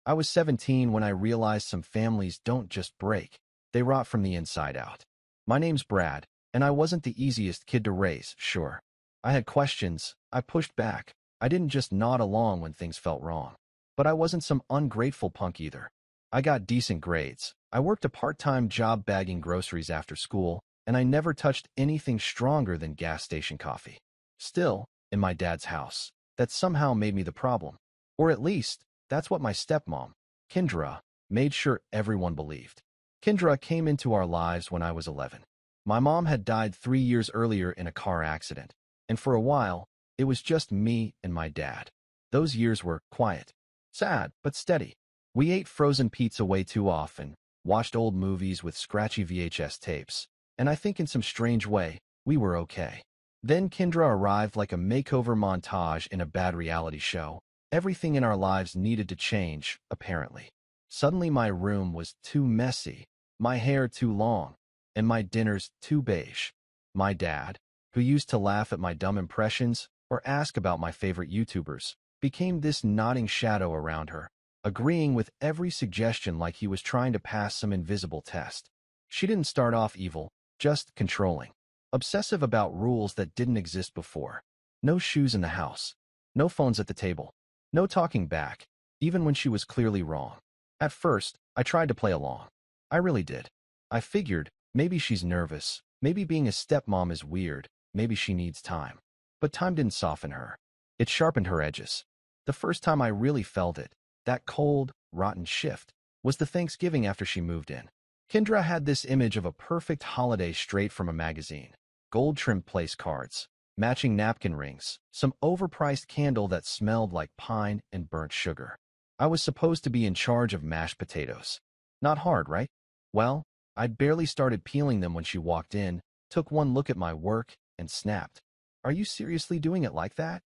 I was 17 when I realized some families don't just break, they rot from the inside out. My name's Brad, and I wasn't the easiest kid to raise, sure. I had questions, I pushed back. I didn't just nod along when things felt wrong. But I wasn't some ungrateful punk either. I got decent grades. I worked a part-time job bagging groceries after school, and I never touched anything stronger than gas station coffee. Still, in my dad's house, that somehow made me the problem. Or at least, that's what my stepmom, Kendra, made sure everyone believed. Kendra came into our lives when I was 11. My mom had died 3 years earlier in a car accident, and for a while, it was just me and my dad. Those years were quiet, sad, but steady. We ate frozen pizza way too often, watched old movies with scratchy VHS tapes, and I think in some strange way, we were okay. Then Kendra arrived like a makeover montage in a bad reality show. Everything in our lives needed to change, apparently. Suddenly my room was too messy, my hair too long, and my dinners too beige. My dad, who used to laugh at my dumb impressions or ask about my favorite YouTubers, became this nodding shadow around her, agreeing with every suggestion like he was trying to pass some invisible test. She didn't start off evil, just controlling. Obsessive about rules that didn't exist before. No shoes in the house. No phones at the table. No talking back, even when she was clearly wrong. At first, I tried to play along. I really did. I figured, maybe she's nervous, maybe being a stepmom is weird, maybe she needs time. But time didn't soften her. It sharpened her edges. The first time I really felt it, that cold, rotten shift, was the Thanksgiving after she moved in. Kendra had this image of a perfect holiday straight from a magazine. Gold-trimmed place cards, matching napkin rings, some overpriced candle that smelled like pine and burnt sugar. I was supposed to be in charge of mashed potatoes. Not hard, right? Well, I'd barely started peeling them when she walked in, took one look at my work, and snapped. "Are you seriously doing it like that?"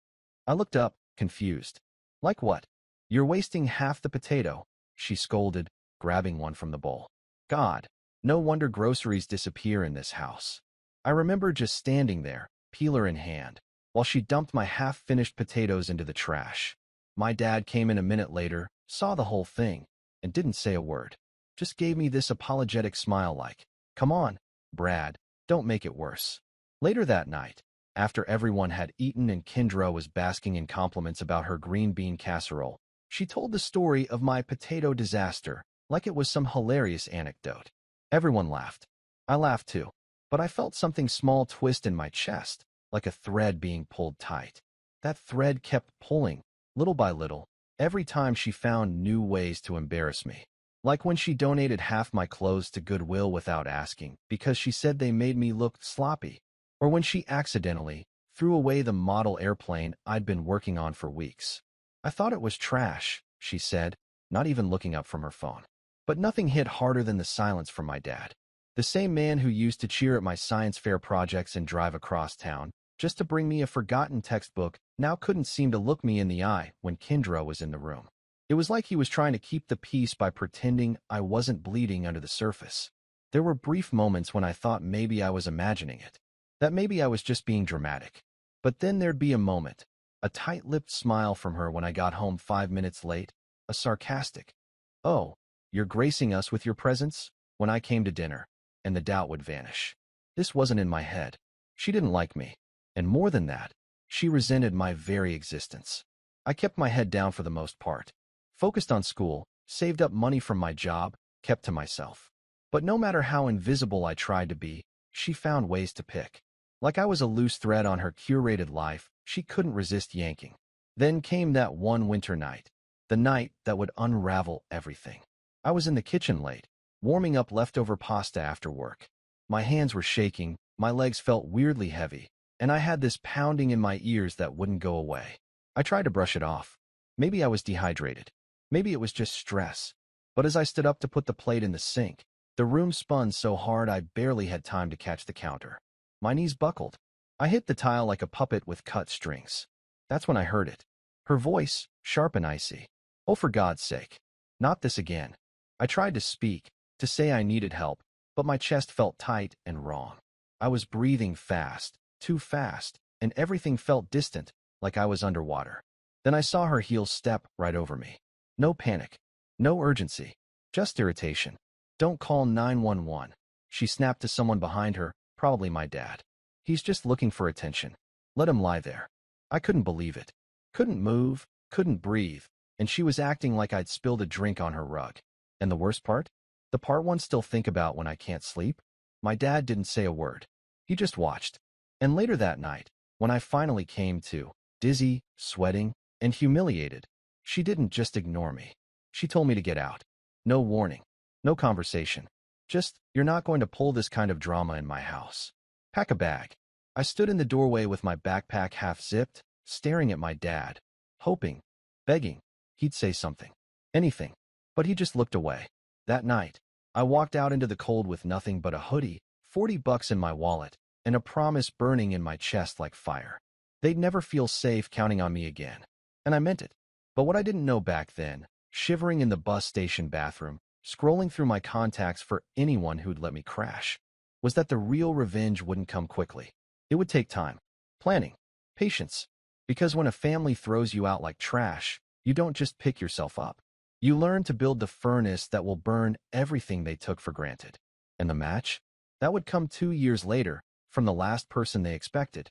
I looked up, confused. "Like what?" "You're wasting half the potato," she scolded, grabbing one from the bowl. God, no wonder groceries disappear in this house. I remember just standing there, peeler in hand, while she dumped my half-finished potatoes into the trash. My dad came in a minute later, saw the whole thing, and didn't say a word. Just gave me this apologetic smile like, "Come on, Brad, don't make it worse." Later that night, after everyone had eaten and Kendra was basking in compliments about her green bean casserole, she told the story of my potato disaster like it was some hilarious anecdote. Everyone laughed. I laughed too, but I felt something small twist in my chest, like a thread being pulled tight. That thread kept pulling, little by little, every time she found new ways to embarrass me. Like when she donated half my clothes to Goodwill without asking, because she said they made me look sloppy. Or when she accidentally threw away the model airplane I'd been working on for weeks. "I thought it was trash," she said, not even looking up from her phone. But nothing hit harder than the silence from my dad. The same man who used to cheer at my science fair projects and drive across town, just to bring me a forgotten textbook, now couldn't seem to look me in the eye when Kendra was in the room. It was like he was trying to keep the peace by pretending I wasn't bleeding under the surface. There were brief moments when I thought maybe I was imagining it, that maybe I was just being dramatic. But then there'd be a moment, a tight-lipped smile from her when I got home 5 minutes late, a sarcastic, "Oh, you're gracing us with your presence," when I came to dinner, and the doubt would vanish. This wasn't in my head. She didn't like me. And more than that, she resented my very existence. I kept my head down for the most part. Focused on school, saved up money from my job, kept to myself. But no matter how invisible I tried to be, she found ways to pick. Like I was a loose thread on her curated life, she couldn't resist yanking. Then came that one winter night, the night that would unravel everything. I was in the kitchen late, warming up leftover pasta after work. My hands were shaking, my legs felt weirdly heavy, and I had this pounding in my ears that wouldn't go away. I tried to brush it off. Maybe I was dehydrated. Maybe it was just stress. But as I stood up to put the plate in the sink, the room spun so hard I barely had time to catch the counter. My knees buckled. I hit the tile like a puppet with cut strings. That's when I heard it. Her voice, sharp and icy. "Oh, for God's sake. Not this again." I tried to speak, to say I needed help, but my chest felt tight and wrong. I was breathing fast, too fast, and everything felt distant, like I was underwater. Then I saw her heels step right over me. No panic. No urgency. Just irritation. Don't call 911. She snapped to someone behind her, probably my dad. He's just looking for attention. Let him lie there. I couldn't believe it. Couldn't move, couldn't breathe, and she was acting like I'd spilled a drink on her rug. And the worst part? The part one still think about when I can't sleep? My dad didn't say a word. He just watched. And later that night, when I finally came to, dizzy, sweating, and humiliated, she didn't just ignore me. She told me to get out. No warning. No conversation. Just, you're not going to pull this kind of drama in my house. Pack a bag. I stood in the doorway with my backpack half zipped, staring at my dad, hoping, begging, he'd say something. Anything. But he just looked away. That night, I walked out into the cold with nothing but a hoodie, $40 in my wallet, and a promise burning in my chest like fire. They'd never feel safe counting on me again. And I meant it. But what I didn't know back then, shivering in the bus station bathroom, scrolling through my contacts for anyone who'd let me crash, was that the real revenge wouldn't come quickly. It would take time, planning, patience. Because when a family throws you out like trash, you don't just pick yourself up. You learn to build the furnace that will burn everything they took for granted. And the match? That would come 2 years later, from the last person they expected.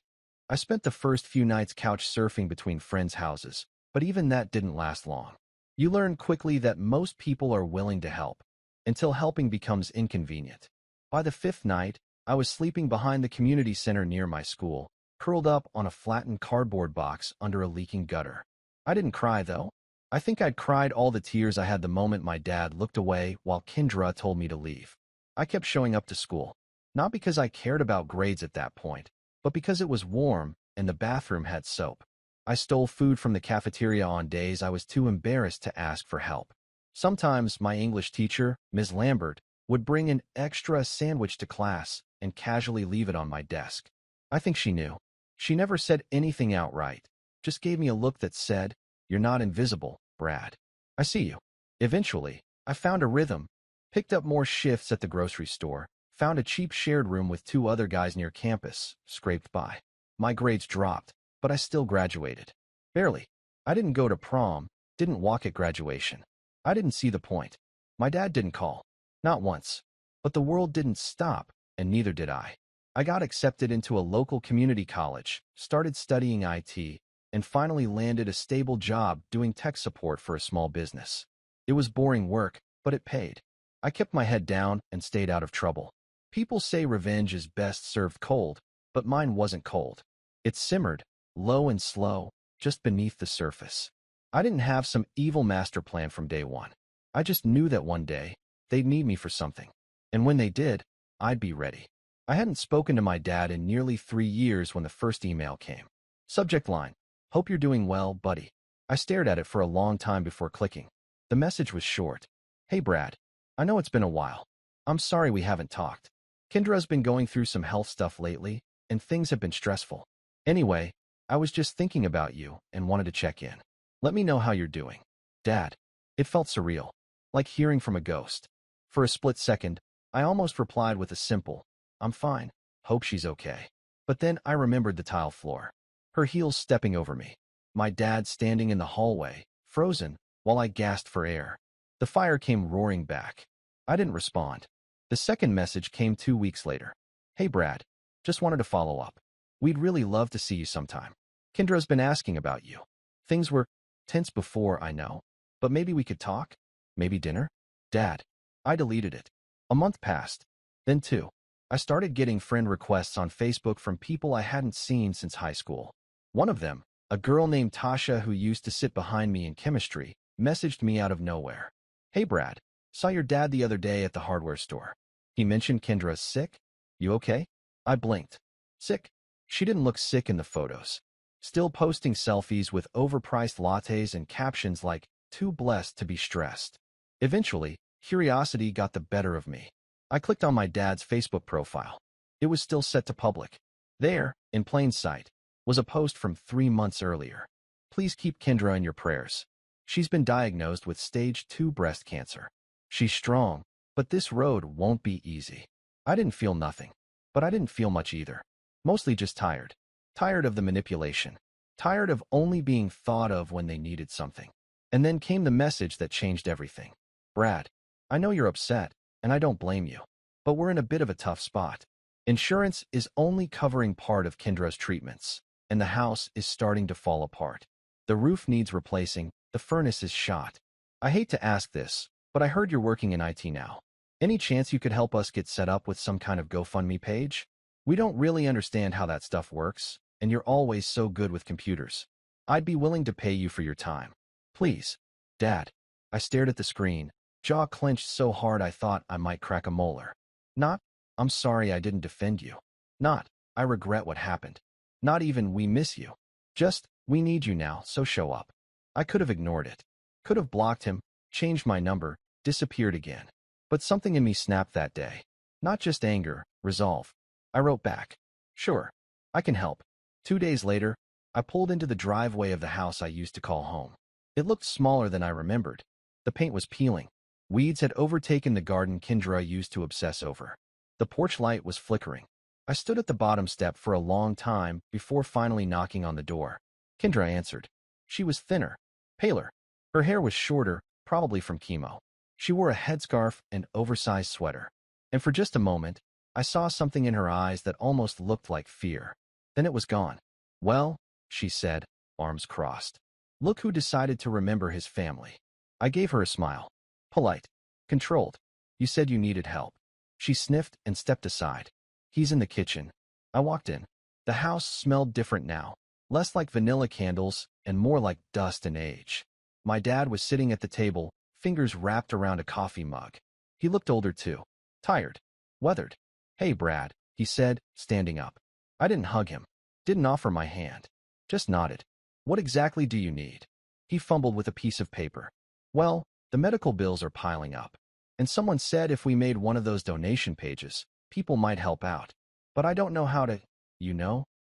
I spent the first few nights couch surfing between friends' houses, but even that didn't last long. You learn quickly that most people are willing to help, until helping becomes inconvenient. By the 5th night, I was sleeping behind the community center near my school, curled up on a flattened cardboard box under a leaking gutter. I didn't cry, though. I think I'd cried all the tears I had the moment my dad looked away while Kendra told me to leave. I kept showing up to school, not because I cared about grades at that point, but because it was warm and the bathroom had soap. I stole food from the cafeteria on days I was too embarrassed to ask for help. Sometimes my English teacher, Ms. Lambert, would bring an extra sandwich to class and casually leave it on my desk. I think she knew. She never said anything outright, just gave me a look that said, "You're not invisible, Brad. I see you." Eventually, I found a rhythm, picked up more shifts at the grocery store, found a cheap shared room with 2 other guys near campus, scraped by. My grades dropped, but I still graduated. Barely. I didn't go to prom, didn't walk at graduation. I didn't see the point. My dad didn't call. Not once. But the world didn't stop, and neither did I. I got accepted into a local community college, started studying IT, and finally landed a stable job doing tech support for a small business. It was boring work, but it paid. I kept my head down and stayed out of trouble. People say revenge is best served cold, but mine wasn't cold. It simmered, low and slow, just beneath the surface. I didn't have some evil master plan from day one. I just knew that one day, they'd need me for something. And when they did, I'd be ready. I hadn't spoken to my dad in nearly 3 years when the first email came. Subject line: "Hope you're doing well, buddy." I stared at it for a long time before clicking. The message was short. "Hey Brad, I know it's been a while. I'm sorry we haven't talked. Kendra's been going through some health stuff lately, and things have been stressful. Anyway, I was just thinking about you and wanted to check in. Let me know how you're doing. Dad." It felt surreal, like hearing from a ghost. For a split second, I almost replied with a simple, "I'm fine. Hope she's okay." But then I remembered the tile floor. Her heels stepping over me. My dad standing in the hallway, frozen, while I gasped for air. The fire came roaring back. I didn't respond. The second message came 2 weeks later. "Hey Brad, just wanted to follow up. We'd really love to see you sometime. Kendra's been asking about you. Things were tense before, I know, but maybe we could talk? Maybe dinner?" Dad. I deleted it. A month passed. Then 2. I started getting friend requests on Facebook from people I hadn't seen since high school. One of them, a girl named Tasha who used to sit behind me in chemistry, messaged me out of nowhere. "Hey Brad, saw your dad the other day at the hardware store. He mentioned Kendra's sick. You okay?" I blinked. Sick? She didn't look sick in the photos. Still posting selfies with overpriced lattes and captions like, "Too blessed to be stressed." Eventually, curiosity got the better of me. I clicked on my dad's Facebook profile. It was still set to public. There, in plain sight, was a post from 3 months earlier. "Please keep Kendra in your prayers. She's been diagnosed with stage 2 breast cancer. She's strong, but this road won't be easy." I didn't feel nothing, but I didn't feel much either. Mostly just tired. Tired of the manipulation. Tired of only being thought of when they needed something. And then came the message that changed everything. Brad, I know you're upset, and I don't blame you. But we're in a bit of a tough spot. Insurance is only covering part of Kendra's treatments, and the house is starting to fall apart. The roof needs replacing, the furnace is shot. I hate to ask this, but I heard you're working in IT now. Any chance you could help us get set up with some kind of GoFundMe page? We don't really understand how that stuff works, and you're always so good with computers. I'd be willing to pay you for your time. Please. Dad. I stared at the screen, jaw clenched so hard I thought I might crack a molar. Not, I'm sorry I didn't defend you. Not, I regret what happened. Not even, we miss you. Just, we need you now, so show up. I could have ignored it. Could have blocked him, changed my number, disappeared again. But something in me snapped that day. Not just anger, resolve. I wrote back. Sure, I can help. 2 days later, I pulled into the driveway of the house I used to call home. It looked smaller than I remembered. The paint was peeling. Weeds had overtaken the garden Kendra used to obsess over. The porch light was flickering. I stood at the bottom step for a long time before finally knocking on the door. Kendra answered. She was thinner, paler. Her hair was shorter, probably from chemo. She wore a headscarf and oversized sweater. And for just a moment, I saw something in her eyes that almost looked like fear. Then it was gone. Well, she said, arms crossed. Look who decided to remember his family. I gave her a smile. Polite. Controlled. You said you needed help. She sniffed and stepped aside. He's in the kitchen. I walked in. The house smelled different now. Less like vanilla candles and more like dust and age. My dad was sitting at the table, fingers wrapped around a coffee mug. He looked older too. Tired. Weathered. Hey, Brad, he said, standing up. I didn't hug him. Didn't offer my hand. Just nodded. What exactly do you need? He fumbled with a piece of paper. Well, the medical bills are piling up. And someone said if we made one of those donation pages, people might help out. But I don't know how to,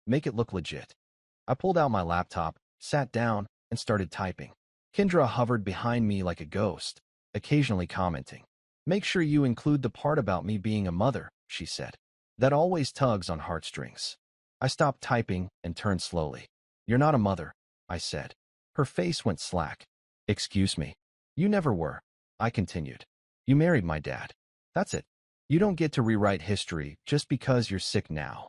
make it look legit. I pulled out my laptop, sat down, and started typing. Kendra hovered behind me like a ghost, occasionally commenting. Make sure you include the part about me being a mother, she said. That always tugs on heartstrings. I stopped typing and turned slowly. You're not a mother, I said. Her face went slack. Excuse me. You never were, I continued. You married my dad. That's it. You don't get to rewrite history just because you're sick now.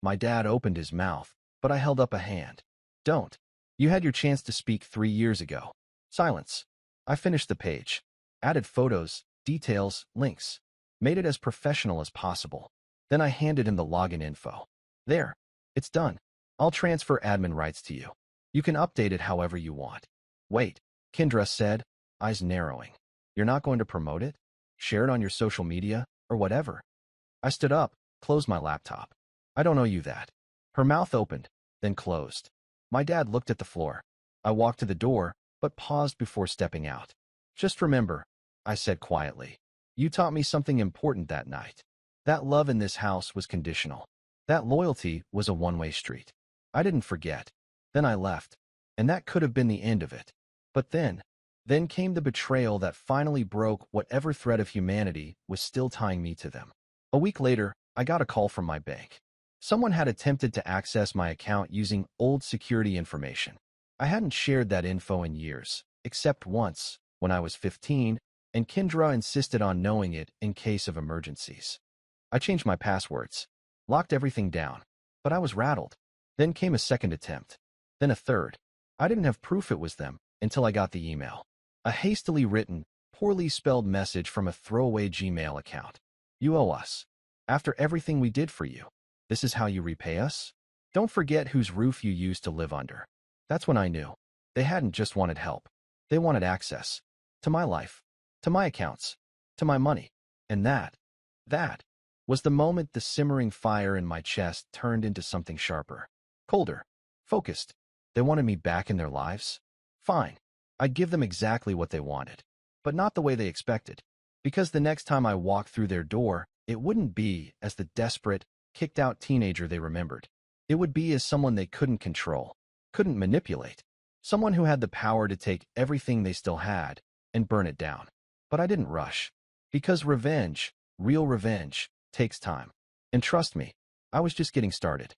My dad opened his mouth, but I held up a hand. Don't. You had your chance to speak 3 years ago. Silence. I finished the page. Added photos, details, links. Made it as professional as possible. Then I handed him the login info. There. It's done. I'll transfer admin rights to you. You can update it however you want. Wait, Kendra said, eyes narrowing. You're not going to promote it? Share it on your social media, or whatever? I stood up, closed my laptop. I don't owe you that. Her mouth opened, then closed. My dad looked at the floor. I walked to the door, but paused before stepping out. Just remember, I said quietly. You taught me something important that night. That love in this house was conditional. That loyalty was a one-way street. I didn't forget. Then I left. And that could have been the end of it. But then came the betrayal that finally broke whatever thread of humanity was still tying me to them. A week later, I got a call from my bank. Someone had attempted to access my account using old security information. I hadn't shared that info in years, except once, when I was 15, and Kendra insisted on knowing it in case of emergencies. I changed my passwords, locked everything down, but I was rattled. Then came a second attempt, then a third. I didn't have proof it was them until I got the email. A hastily written, poorly spelled message from a throwaway Gmail account. You owe us. After everything we did for you, this is how you repay us? Don't forget whose roof you used to live under. That's when I knew. They hadn't just wanted help. They wanted access. To my life. To my accounts. To my money. And that was the moment the simmering fire in my chest turned into something sharper. Colder. Focused. They wanted me back in their lives? Fine. I'd give them exactly what they wanted. But not the way they expected. Because the next time I walked through their door, it wouldn't be as the desperate, kicked-out teenager they remembered. It would be as someone they couldn't control, couldn't manipulate. Someone who had the power to take everything they still had and burn it down. But I didn't rush. Because revenge, real revenge, takes time. And trust me, I was just getting started.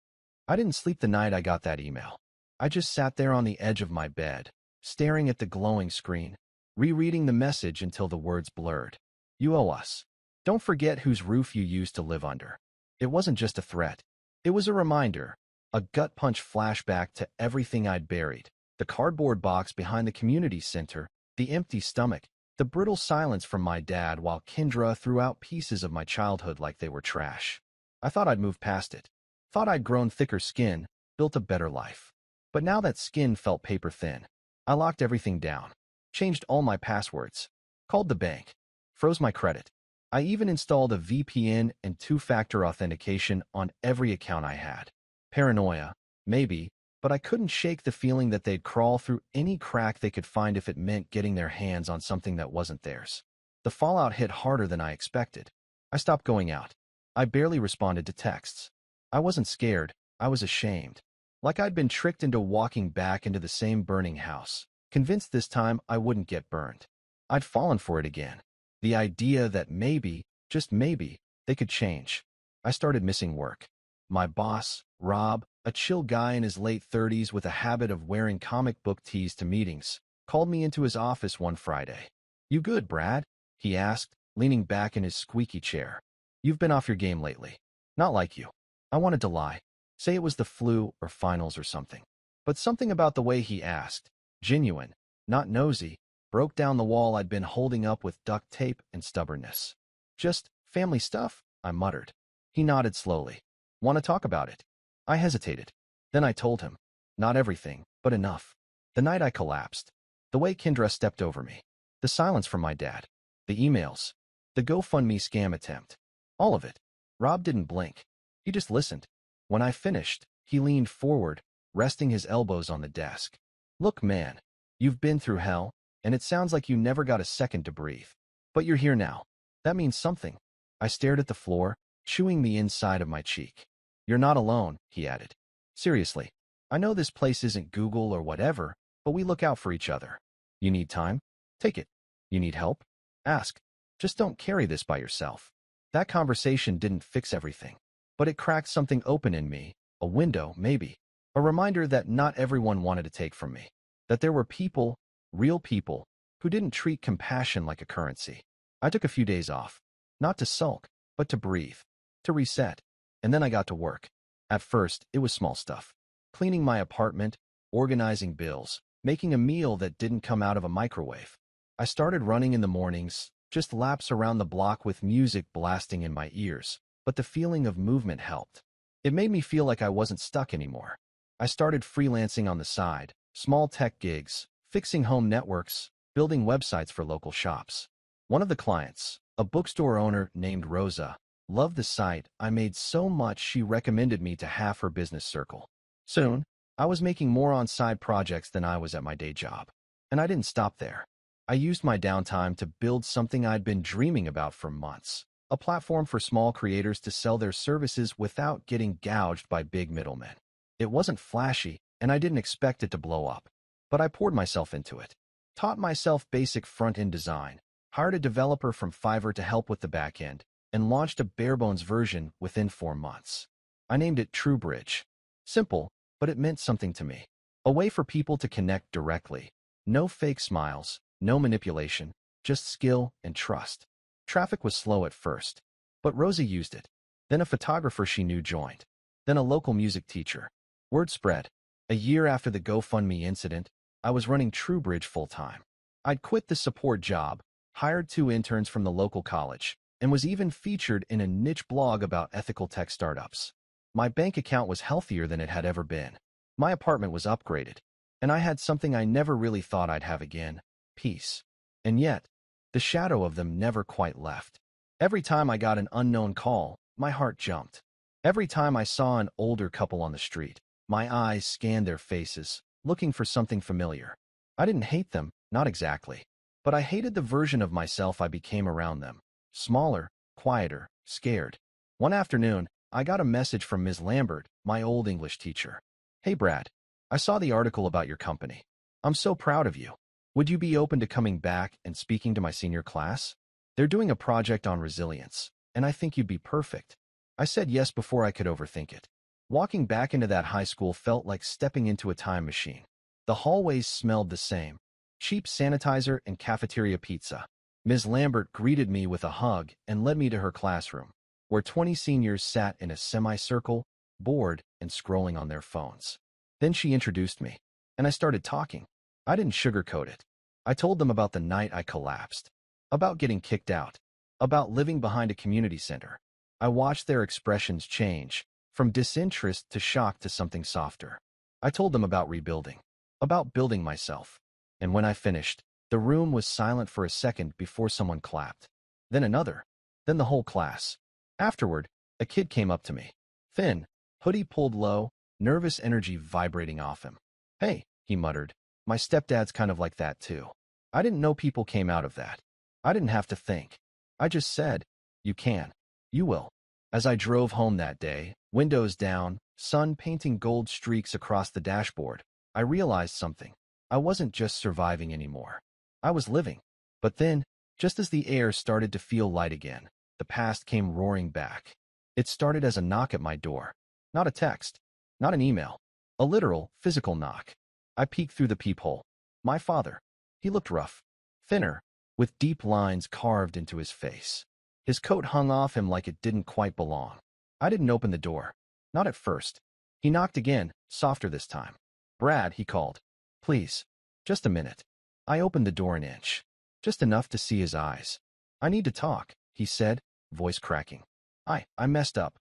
I didn't sleep the night I got that email. I just sat there on the edge of my bed, staring at the glowing screen, rereading the message until the words blurred. You owe us. Don't forget whose roof you used to live under. It wasn't just a threat. It was a reminder, a gut punch flashback to everything I'd buried. The cardboard box behind the community center, the empty stomach, the brittle silence from my dad while Kendra threw out pieces of my childhood like they were trash. I thought I'd moved past it. Thought I'd grown thicker skin, built a better life. But now that skin felt paper thin. I locked everything down, changed all my passwords, called the bank, froze my credit. I even installed a VPN and two-factor authentication on every account I had. Paranoia, maybe, but I couldn't shake the feeling that they'd crawl through any crack they could find if it meant getting their hands on something that wasn't theirs. The fallout hit harder than I expected. I stopped going out. I barely responded to texts. I wasn't scared, I was ashamed. Like I'd been tricked into walking back into the same burning house, convinced this time I wouldn't get burned. I'd fallen for it again. The idea that maybe, just maybe, they could change. I started missing work. My boss, Rob, a chill guy in his late 30s with a habit of wearing comic book tees to meetings, called me into his office one Friday. "You good, Brad?" he asked, leaning back in his squeaky chair. "You've been off your game lately." Not like you. I wanted to lie. Say it was the flu or finals or something. But something about the way he asked, genuine, not nosy, broke down the wall I'd been holding up with duct tape and stubbornness. "Just family stuff," I muttered. He nodded slowly. "Want to talk about it?" I hesitated. Then I told him. Not everything, but enough. The night I collapsed. The way Kendra stepped over me. The silence from my dad. The emails. The GoFundMe scam attempt. All of it. Rob didn't blink. He just listened. When I finished, he leaned forward, resting his elbows on the desk. "Look, man, you've been through hell, and it sounds like you never got a second to breathe. But you're here now. That means something." I stared at the floor, chewing the inside of my cheek. "You're not alone," he added. "Seriously, I know this place isn't Google or whatever, but we look out for each other. You need time? Take it. You need help? Ask. Just don't carry this by yourself." That conversation didn't fix everything, but it cracked something open in me, a window, maybe. A reminder that not everyone wanted to take from me. That there were people, real people, who didn't treat compassion like a currency. I took a few days off. Not to sulk, but to breathe. To reset. And then I got to work. At first, it was small stuff. Cleaning my apartment, organizing bills, making a meal that didn't come out of a microwave. I started running in the mornings, just laps around the block with music blasting in my ears, but the feeling of movement helped. It made me feel like I wasn't stuck anymore. I started freelancing on the side, small tech gigs, fixing home networks, building websites for local shops. One of the clients, a bookstore owner named Rosa, loved the site. I made so much she recommended me to half her business circle. Soon, I was making more on side projects than I was at my day job. And I didn't stop there. I used my downtime to build something I'd been dreaming about for months. A platform for small creators to sell their services without getting gouged by big middlemen. It wasn't flashy, and I didn't expect it to blow up. But I poured myself into it. Taught myself basic front-end design, hired a developer from Fiverr to help with the back-end, and launched a bare-bones version within 4 months. I named it TrueBridge. Simple, but it meant something to me. A way for people to connect directly. No fake smiles, no manipulation, just skill and trust. Traffic was slow at first, but Rosa used it. Then a photographer she knew joined. Then a local music teacher. Word spread. A year after the GoFundMe incident, I was running TrueBridge full-time. I'd quit the support job, hired 2 interns from the local college, and was even featured in a niche blog about ethical tech startups. My bank account was healthier than it had ever been. My apartment was upgraded, and I had something I never really thought I'd have again, peace. And yet, the shadow of them never quite left. Every time I got an unknown call, my heart jumped. Every time I saw an older couple on the street, my eyes scanned their faces, looking for something familiar. I didn't hate them, not exactly. But I hated the version of myself I became around them. Smaller, quieter, scared. One afternoon, I got a message from Ms. Lambert, my old English teacher. "Hey Brad, I saw the article about your company. I'm so proud of you. Would you be open to coming back and speaking to my senior class? They're doing a project on resilience, and I think you'd be perfect." I said yes before I could overthink it. Walking back into that high school felt like stepping into a time machine. The hallways smelled the same, cheap sanitizer and cafeteria pizza. Ms. Lambert greeted me with a hug and led me to her classroom, where 20 seniors sat in a semicircle, bored and scrolling on their phones. Then she introduced me, and I started talking. I didn't sugarcoat it. I told them about the night I collapsed, about getting kicked out, about living behind a community center. I watched their expressions change, from disinterest to shock to something softer. I told them about rebuilding, about building myself. And when I finished, the room was silent for a second before someone clapped. Then another. Then the whole class. Afterward, a kid came up to me. Thin, hoodie pulled low, nervous energy vibrating off him. "Hey," he muttered. "My stepdad's kind of like that too." I didn't know people came out of that. I didn't have to think. I just said, "You can. You will." As I drove home that day, windows down, sun painting gold streaks across the dashboard, I realized something. I wasn't just surviving anymore. I was living. But then, just as the air started to feel light again, the past came roaring back. It started as a knock at my door. Not a text. Not an email. A literal, physical knock. I peeked through the peephole. My father. He looked rough. Thinner, with deep lines carved into his face. His coat hung off him like it didn't quite belong. I didn't open the door. Not at first. He knocked again, softer this time. "Brad," he called. "Please. Just a minute." I opened the door an inch. Just enough to see his eyes. "I need to talk," he said, voice cracking. I messed up."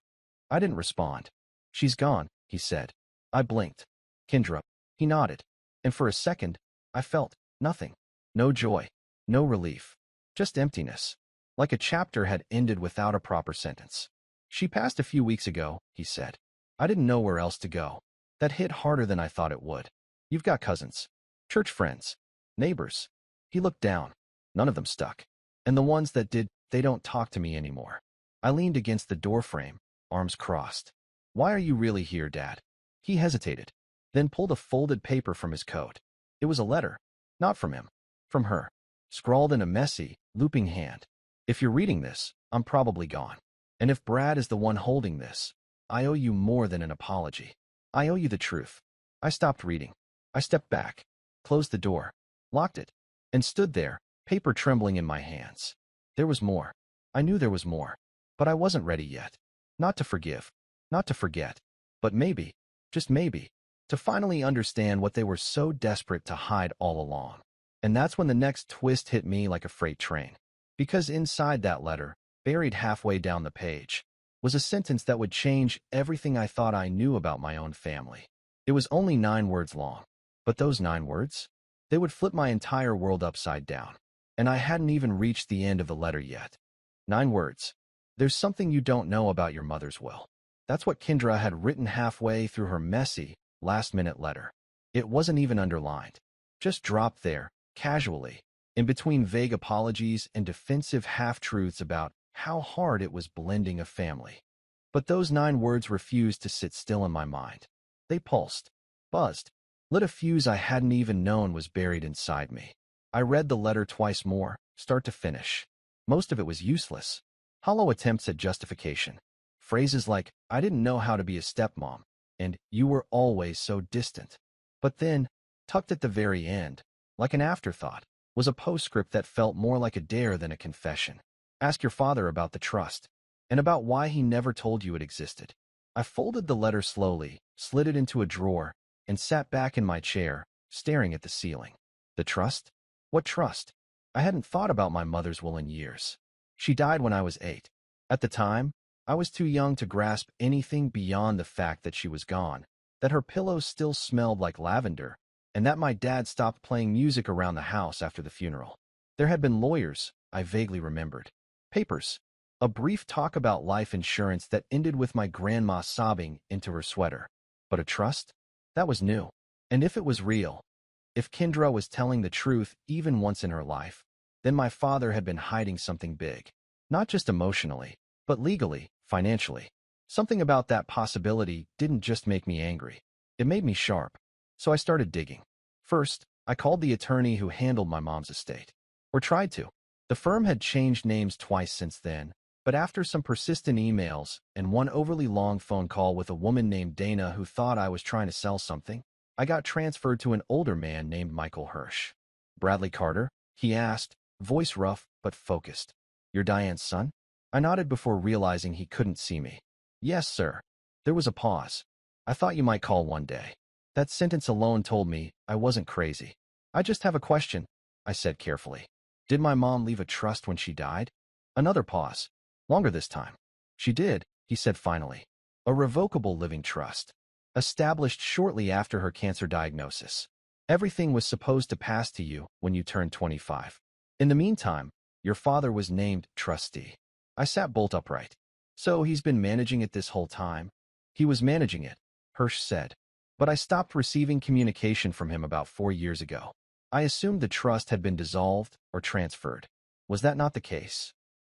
I didn't respond. "She's gone," he said. I blinked. "Kendra." He nodded. And for a second, I felt nothing. No joy. No relief. Just emptiness. Like a chapter had ended without a proper sentence. "She passed a few weeks ago," he said. I didn't know where else to go. That hit harder than I thought it would. "You've got cousins. Church friends. Neighbors." He looked down. None of them stuck. And the ones that did, they don't talk to me anymore. I leaned against the doorframe, arms crossed. "Why are you really here, Dad?" He hesitated, then pulled a folded paper from his coat. It was a letter. Not from him. From her. Scrawled in a messy, looping hand. "If you're reading this, I'm probably gone. And if Brad is the one holding this, I owe you more than an apology. I owe you the truth." I stopped reading. I stepped back, closed the door, locked it, and stood there, paper trembling in my hands. There was more. I knew there was more. But I wasn't ready yet. Not to forgive. Not to forget. But maybe, just maybe, to finally understand what they were so desperate to hide all along. And that's when the next twist hit me like a freight train. Because inside that letter, buried halfway down the page, was a sentence that would change everything I thought I knew about my own family. It was only 9 words long. But those 9 words? They would flip my entire world upside down. And I hadn't even reached the end of the letter yet. 9 words. "There's something you don't know about your mother's will." That's what Kendra had written halfway through her messy, last-minute letter. It wasn't even underlined. Just dropped there, casually, in between vague apologies and defensive half-truths about how hard it was blending a family. But those 9 words refused to sit still in my mind. They pulsed, buzzed, lit a fuse I hadn't even known was buried inside me. I read the letter twice more, start to finish. Most of it was useless. Hollow attempts at justification. Phrases like, "I didn't know how to be a stepmom," and "you were always so distant." But then, tucked at the very end, like an afterthought, was a postscript that felt more like a dare than a confession. "Ask your father about the trust, and about why he never told you it existed." I folded the letter slowly, slid it into a drawer, and sat back in my chair, staring at the ceiling. The trust? What trust? I hadn't thought about my mother's will in years. She died when I was 8. At the time, I was too young to grasp anything beyond the fact that she was gone, that her pillows still smelled like lavender, and that my dad stopped playing music around the house after the funeral. There had been lawyers, I vaguely remembered. Papers. A brief talk about life insurance that ended with my grandma sobbing into her sweater. But a trust? That was new. And if it was real, if Kendra was telling the truth even once in her life, then my father had been hiding something big. Not just emotionally, but legally, financially. Something about that possibility didn't just make me angry. It made me sharp. So I started digging. First, I called the attorney who handled my mom's estate. Or tried to. The firm had changed names twice since then, but after some persistent emails and one overly long phone call with a woman named Dana who thought I was trying to sell something, I got transferred to an older man named Michael Hirsch. Bradley Carter? He asked, voice rough but focused. You're Diane's son? I nodded before realizing he couldn't see me. Yes, sir. There was a pause. I thought you might call one day. That sentence alone told me I wasn't crazy. I just have a question, I said carefully. Did my mom leave a trust when she died? Another pause. Longer this time. She did, he said finally. A revocable living trust. Established shortly after her cancer diagnosis. Everything was supposed to pass to you when you turned 25. In the meantime, your father was named trustee. I sat bolt upright. So he's been managing it this whole time? He was managing it, Hirsch said. But I stopped receiving communication from him about 4 years ago. I assumed the trust had been dissolved or transferred. Was that not the case?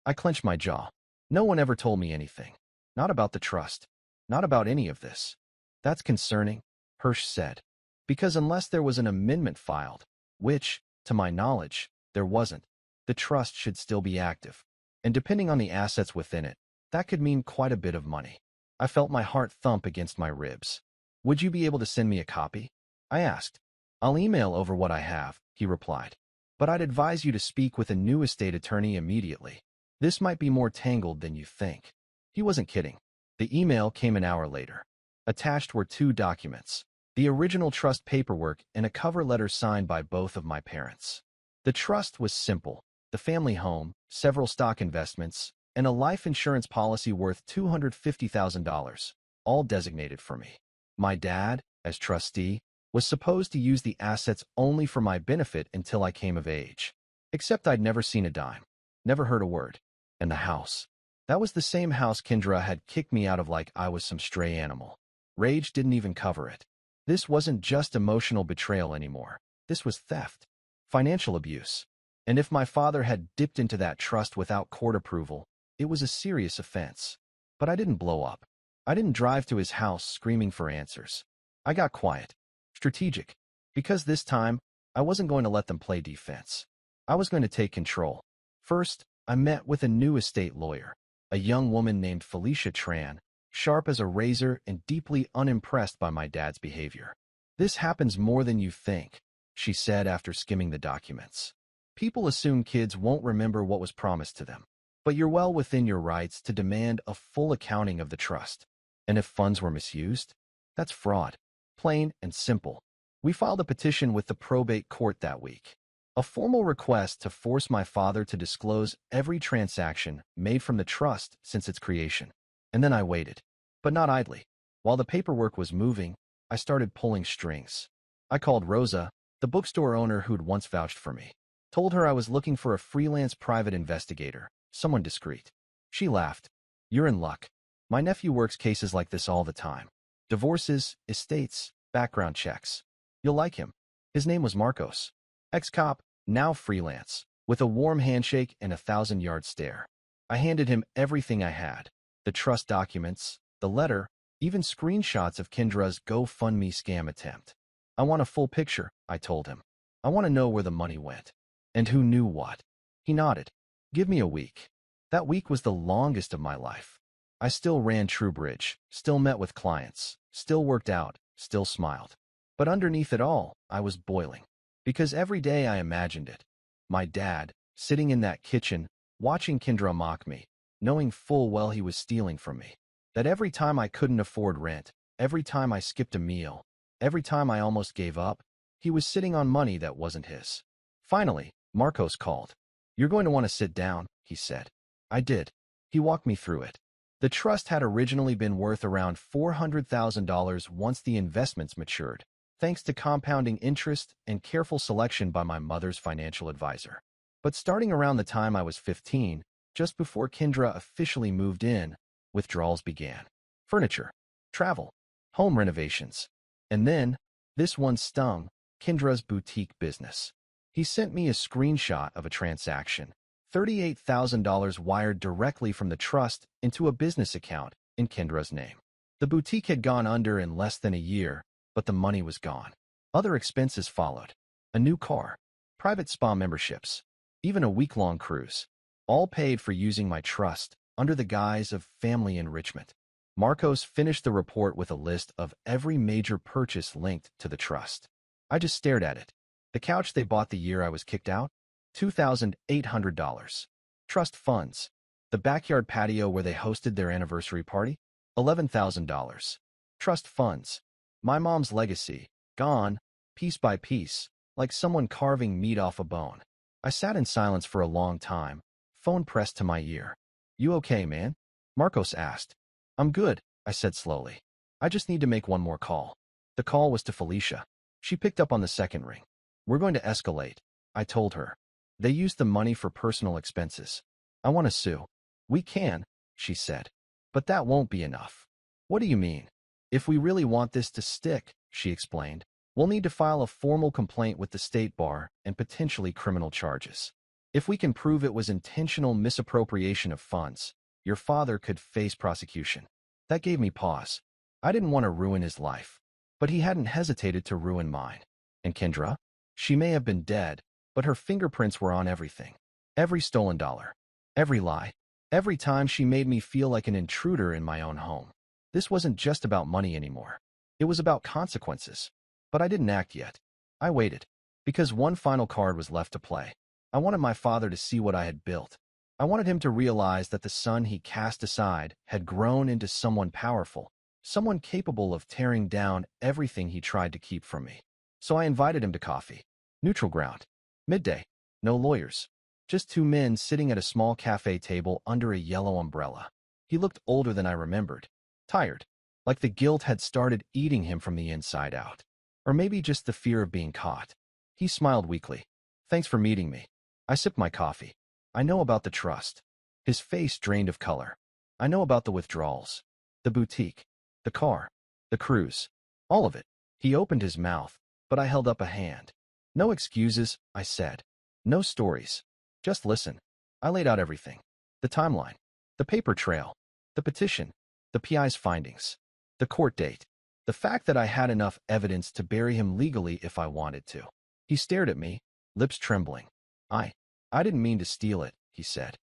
I clenched my jaw. No one ever told me anything. Not about the trust. Not about any of this. That's concerning, Hirsch said. Because unless there was an amendment filed, which, to my knowledge, there wasn't, the trust should still be active. And depending on the assets within it, that could mean quite a bit of money. I felt my heart thump against my ribs. Would you be able to send me a copy? I asked. I'll email over what I have, he replied. But I'd advise you to speak with a new estate attorney immediately. This might be more tangled than you think. He wasn't kidding. The email came an hour later. Attached were 2 documents, the original trust paperwork and a cover letter signed by both of my parents. The trust was simple, the family home, several stock investments, and a life insurance policy worth $250,000, all designated for me. My dad, as trustee, was supposed to use the assets only for my benefit until I came of age. Except I'd never seen a dime, never heard a word. And the house. That was the same house Kendra had kicked me out of like I was some stray animal. Rage didn't even cover it. This wasn't just emotional betrayal anymore. This was theft, financial abuse. And if my father had dipped into that trust without court approval, it was a serious offense. But I didn't blow up. I didn't drive to his house screaming for answers. I got quiet, strategic, because this time I wasn't going to let them play defense. I was going to take control. First, I met with a new estate lawyer, a young woman named Felicia Tran, sharp as a razor and deeply unimpressed by my dad's behavior. This happens more than you think, she said after skimming the documents. People assume kids won't remember what was promised to them, but you're well within your rights to demand a full accounting of the trust. And if funds were misused, that's fraud. Plain and simple. We filed a petition with the probate court that week. A formal request to force my father to disclose every transaction made from the trust since its creation. And then I waited, but not idly. While the paperwork was moving, I started pulling strings. I called Rosa, the bookstore owner who'd once vouched for me. Told her I was looking for a freelance private investigator, someone discreet. She laughed. You're in luck. My nephew works cases like this all the time. Divorces, estates, background checks. You'll like him. His name was Marcos. Ex-cop, now freelance, with a warm handshake and a 1,000-yard stare. I handed him everything I had, the trust documents, the letter, even screenshots of Kendra's GoFundMe scam attempt. I want a full picture, I told him. I want to know where the money went. And who knew what. He nodded. Give me a week. That week was the longest of my life. I still ran TrueBridge, still met with clients, still worked out, still smiled. But underneath it all, I was boiling. Because every day I imagined it. My dad, sitting in that kitchen, watching Kendra mock me, knowing full well he was stealing from me. That every time I couldn't afford rent, every time I skipped a meal, every time I almost gave up, he was sitting on money that wasn't his. Finally, Marcos called. You're going to want to sit down, he said. I did. He walked me through it. The trust had originally been worth around $400,000 once the investments matured, thanks to compounding interest and careful selection by my mother's financial advisor. But starting around the time I was 15, just before Kendra officially moved in, withdrawals began. Furniture, travel, home renovations. And then, this one stung, Kendra's boutique business. He sent me a screenshot of a transaction, $38,000 wired directly from the trust into a business account in Kendra's name. The boutique had gone under in less than a year, but the money was gone. Other expenses followed. A new car, private spa memberships, even a week-long cruise, all paid for using my trust under the guise of family enrichment. Marcos finished the report with a list of every major purchase linked to the trust. I just stared at it. The couch they bought the year I was kicked out? $2,800. Trust funds. The backyard patio where they hosted their anniversary party? $11,000. Trust funds. My mom's legacy, gone, piece by piece, like someone carving meat off a bone. I sat in silence for a long time, phone pressed to my ear. You okay, man? Marcos asked. I'm good, I said slowly. I just need to make one more call. The call was to Felicia. She picked up on the second ring. We're going to escalate, I told her. They used the money for personal expenses. I want to sue. We can, she said. But that won't be enough. What do you mean? If we really want this to stick, she explained, we'll need to file a formal complaint with the state bar and potentially criminal charges. If we can prove it was intentional misappropriation of funds, your father could face prosecution. That gave me pause. I didn't want to ruin his life, but he hadn't hesitated to ruin mine. And Kendra? She may have been dead, but her fingerprints were on everything. Every stolen dollar. Every lie. Every time she made me feel like an intruder in my own home. This wasn't just about money anymore. It was about consequences. But I didn't act yet. I waited. Because one final card was left to play. I wanted my father to see what I had built. I wanted him to realize that the son he cast aside had grown into someone powerful, someone capable of tearing down everything he tried to keep from me. So I invited him to coffee. Neutral ground. Midday. No lawyers. Just two men sitting at a small cafe table under a yellow umbrella. He looked older than I remembered. Tired. Like the guilt had started eating him from the inside out. Or maybe just the fear of being caught. He smiled weakly. Thanks for meeting me. I sipped my coffee. I know about the trust. His face drained of color. I know about the withdrawals. The boutique. The car. The cruise. All of it. He opened his mouth, but I held up a hand. No excuses, I said. No stories. Just listen. I laid out everything. The timeline. The paper trail. The petition. The PI's findings. The court date. The fact that I had enough evidence to bury him legally if I wanted to. He stared at me, lips trembling. I didn't mean to steal it, he said.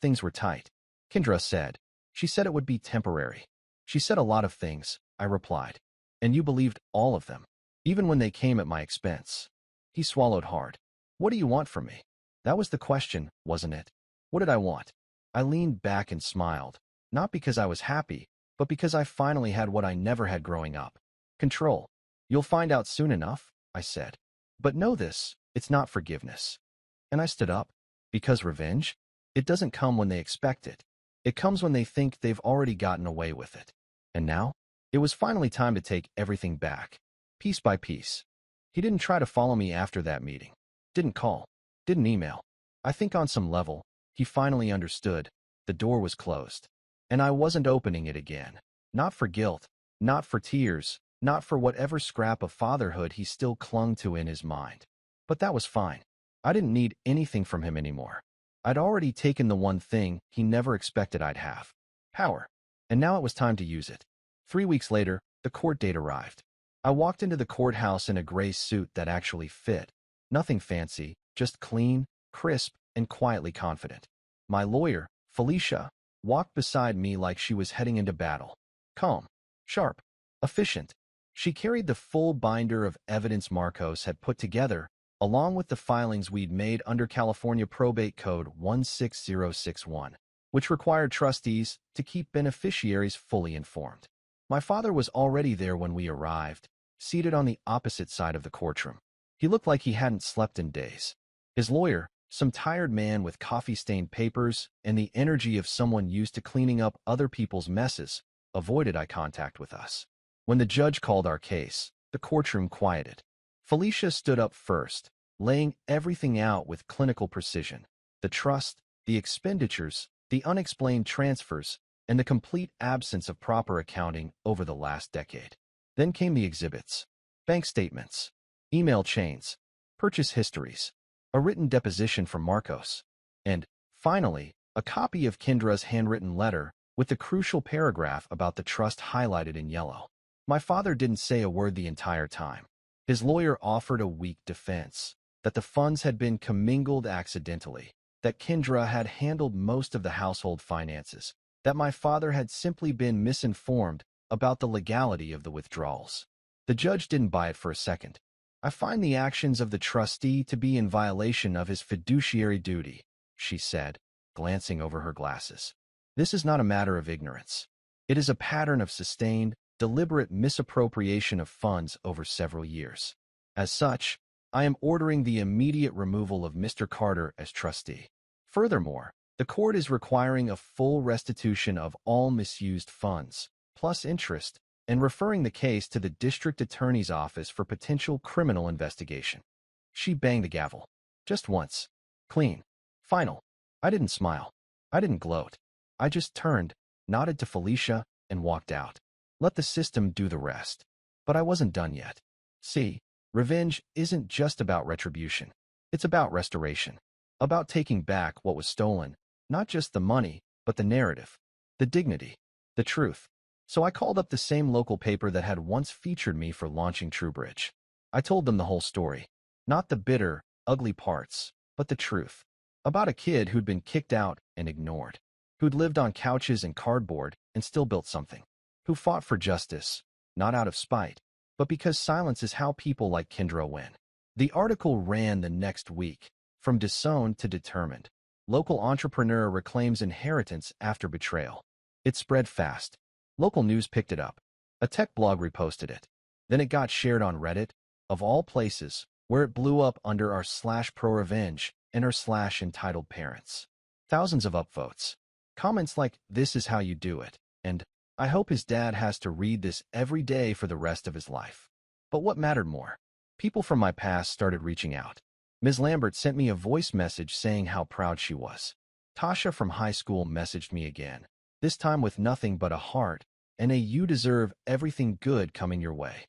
Things were tight. Kendra said. She said it would be temporary. She said a lot of things, I replied. And you believed all of them, even when they came at my expense. He swallowed hard. What do you want from me? That was the question, wasn't it? What did I want? I leaned back and smiled, not because I was happy, but because I finally had what I never had growing up. Control. You'll find out soon enough, I said. But know this, it's not forgiveness. And I stood up. Because revenge? It doesn't come when they expect it. It comes when they think they've already gotten away with it. And now? It was finally time to take everything back. Piece by piece. He didn't try to follow me after that meeting. Didn't call. Didn't email. I think on some level, he finally understood. The door was closed. And I wasn't opening it again. Not for guilt. Not for tears. Not for whatever scrap of fatherhood he still clung to in his mind. But that was fine. I didn't need anything from him anymore. I'd already taken the one thing he never expected I'd have. Power. And now it was time to use it. 3 weeks later, the court date arrived. I walked into the courthouse in a gray suit that actually fit. Nothing fancy, just clean, crisp, and quietly confident. My lawyer, Felicia, walked beside me like she was heading into battle. Calm, sharp, efficient. She carried the full binder of evidence Marcos had put together, along with the filings we'd made under California Probate Code 16061, which required trustees to keep beneficiaries fully informed. My father was already there when we arrived, seated on the opposite side of the courtroom. He looked like he hadn't slept in days. His lawyer, some tired man with coffee-stained papers and the energy of someone used to cleaning up other people's messes, avoided eye contact with us. When the judge called our case, the courtroom quieted. Felicia stood up first, laying everything out with clinical precision. The trust, the expenditures, the unexplained transfers, and the complete absence of proper accounting over the last decade. Then came the exhibits. Bank statements, email chains, purchase histories, a written deposition from Marcos, and, finally, a copy of Kendra's handwritten letter with the crucial paragraph about the trust highlighted in yellow. My father didn't say a word the entire time. His lawyer offered a weak defense, that the funds had been commingled accidentally, that Kendra had handled most of the household finances, that my father had simply been misinformed about the legality of the withdrawals. The judge didn't buy it for a second. I find the actions of the trustee to be in violation of his fiduciary duty, she said, glancing over her glasses. This is not a matter of ignorance. It is a pattern of sustained, deliberate misappropriation of funds over several years. As such, I am ordering the immediate removal of Mr. Carter as trustee. Furthermore, the court is requiring a full restitution of all misused funds, plus interest, and referring the case to the district attorney's office for potential criminal investigation. She banged the gavel. Just once. Clean. Final. I didn't smile. I didn't gloat. I just turned, nodded to Felicia, and walked out. Let the system do the rest. But I wasn't done yet. See, revenge isn't just about retribution. It's about restoration. About taking back what was stolen, not just the money, but the narrative, the dignity, the truth. So I called up the same local paper that had once featured me for launching TrueBridge. I told them the whole story. Not the bitter, ugly parts, but the truth. About a kid who'd been kicked out and ignored. Who'd lived on couches and cardboard and still built something. Who fought for justice, not out of spite, but because silence is how people like Kendra win. The article ran the next week, from disowned to determined. Local entrepreneur reclaims inheritance after betrayal. It spread fast. Local news picked it up. A tech blog reposted it. Then it got shared on Reddit, of all places, where it blew up under r/pro-revenge and r/entitled parents. Thousands of upvotes. Comments like, "This is how you do it," and "I hope his dad has to read this every day for the rest of his life." But what mattered more? People from my past started reaching out. Ms. Lambert sent me a voice message saying how proud she was. Tasha from high school messaged me again, this time with nothing but a heart and a "you deserve everything good coming your way."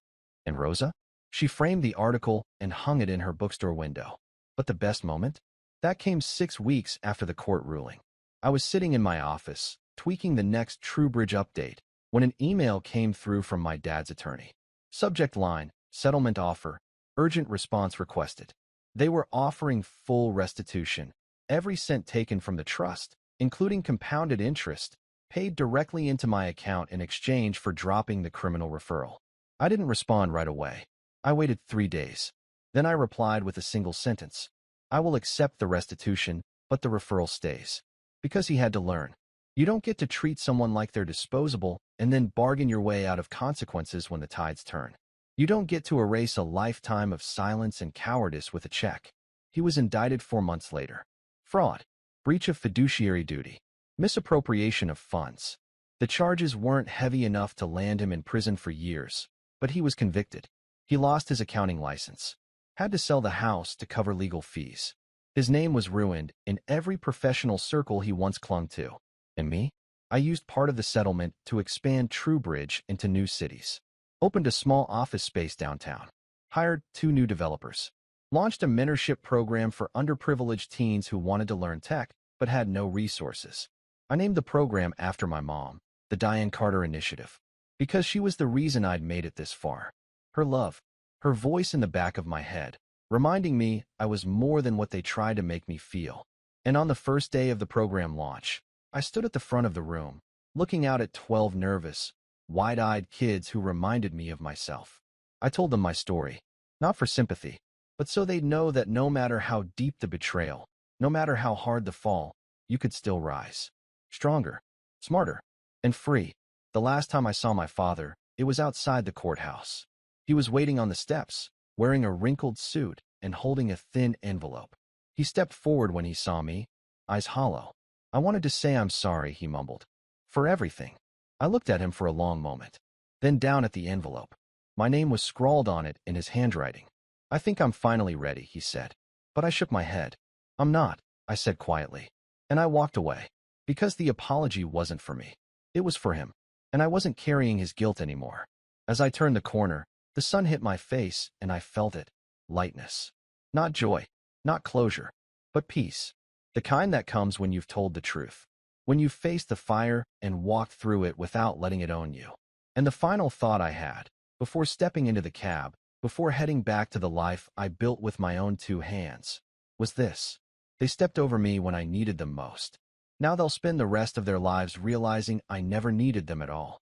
And Rosa? She framed the article and hung it in her bookstore window. But the best moment? That came 6 weeks after the court ruling. I was sitting in my office, tweaking the next TrueBridge update, when an email came through from my dad's attorney. Subject line, settlement offer, urgent response requested. They were offering full restitution, every cent taken from the trust, including compounded interest, paid directly into my account in exchange for dropping the criminal referral. I didn't respond right away. I waited 3 days. Then I replied with a single sentence. I will accept the restitution, but the referral stays. Because he had to learn. You don't get to treat someone like they're disposable and then bargain your way out of consequences when the tides turn. You don't get to erase a lifetime of silence and cowardice with a check. He was indicted 4 months later. Fraud, breach of fiduciary duty, misappropriation of funds. The charges weren't heavy enough to land him in prison for years, but he was convicted. He lost his accounting license, had to sell the house to cover legal fees. His name was ruined in every professional circle he once clung to. And me? I used part of the settlement to expand TrueBridge into new cities. Opened a small office space downtown. Hired 2 new developers. Launched a mentorship program for underprivileged teens who wanted to learn tech but had no resources. I named the program after my mom, the Diane Carter Initiative, because she was the reason I'd made it this far. Her love, her voice in the back of my head, reminding me I was more than what they tried to make me feel. And on the first day of the program launch, I stood at the front of the room, looking out at 12 nervous, wide-eyed kids who reminded me of myself. I told them my story, not for sympathy, but so they'd know that no matter how deep the betrayal, no matter how hard the fall, you could still rise. Stronger, smarter, and free. The last time I saw my father, it was outside the courthouse. He was waiting on the steps, wearing a wrinkled suit and holding a thin envelope. He stepped forward when he saw me, eyes hollow. "I wanted to say I'm sorry," he mumbled. "For everything." I looked at him for a long moment. Then down at the envelope. My name was scrawled on it in his handwriting. "I think I'm finally ready," he said. But I shook my head. "I'm not," I said quietly. And I walked away. Because the apology wasn't for me. It was for him. And I wasn't carrying his guilt anymore. As I turned the corner, the sun hit my face and I felt it. Lightness. Not joy. Not closure. But peace. The kind that comes when you've told the truth. When you've faced the fire and walked through it without letting it own you. And the final thought I had, before stepping into the cab, before heading back to the life I built with my own 2 hands, was this. They stepped over me when I needed them most. Now they'll spend the rest of their lives realizing I never needed them at all.